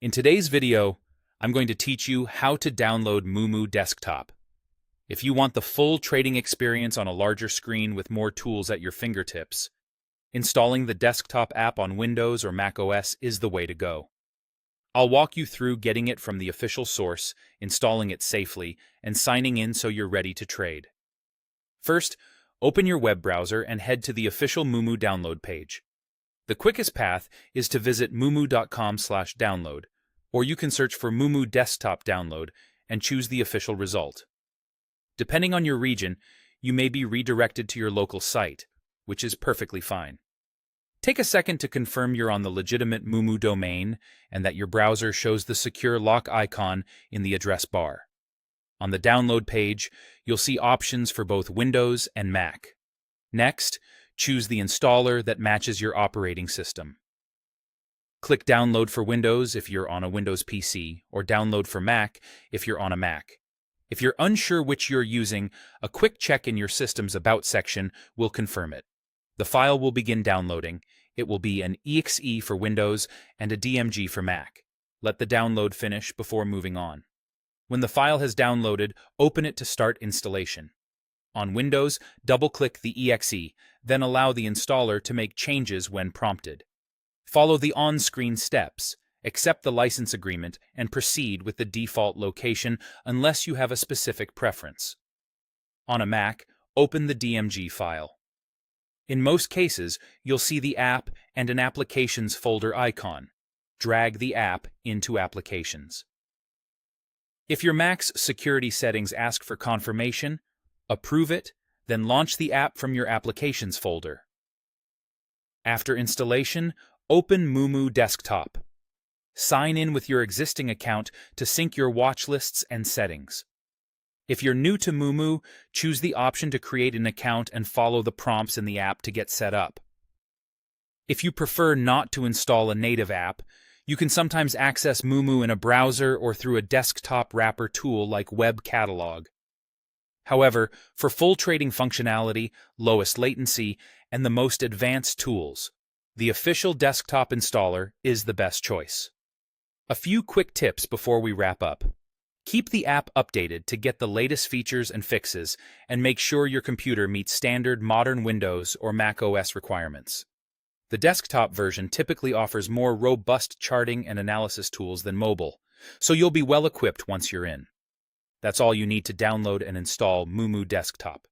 In today's video, I'm going to teach you how to download Moomoo Desktop. If you want the full trading experience on a larger screen with more tools at your fingertips, installing the desktop app on Windows or Mac OS is the way to go. I'll walk you through getting it from the official source, installing it safely, and signing in so you're ready to trade. First, open your web browser and head to the official Moomoo download page. The quickest path is to visit moomoo.com/download, or you can search for Moomoo Desktop Download and choose the official result. Depending on your region, you may be redirected to your local site, which is perfectly fine. Take a second to confirm you're on the legitimate Moomoo domain and that your browser shows the secure lock icon in the address bar. On the download page, you'll see options for both Windows and Mac. Next, choose the installer that matches your operating system. Click Download for Windows if you're on a Windows PC, or Download for Mac if you're on a Mac. If you're unsure which you're using, a quick check in your system's About section will confirm it. The file will begin downloading. It will be an exe for Windows and a DMG for Mac. Let the download finish before moving on. When the file has downloaded, open it to start installation. On Windows, double-click the exe, then allow the installer to make changes when prompted. Follow the on-screen steps, accept the license agreement, and proceed with the default location unless you have a specific preference. On a Mac, open the DMG file. In most cases, you'll see the app and an Applications folder icon. Drag the app into Applications. If your Mac's security settings ask for confirmation, approve it, then launch the app from your Applications folder. After installation, open Moomoo Desktop. Sign in with your existing account to sync your watch lists and settings. If you're new to Moomoo, choose the option to create an account and follow the prompts in the app to get set up. If you prefer not to install a native app, you can sometimes access Moomoo in a browser or through a desktop wrapper tool like Web Catalog. However, for full trading functionality, lowest latency, and the most advanced tools, the official desktop installer is the best choice. A few quick tips before we wrap up. Keep the app updated to get the latest features and fixes, and make sure your computer meets standard modern Windows or Mac OS requirements. The desktop version typically offers more robust charting and analysis tools than mobile, so you'll be well equipped once you're in. That's all you need to download and install Moomoo Desktop.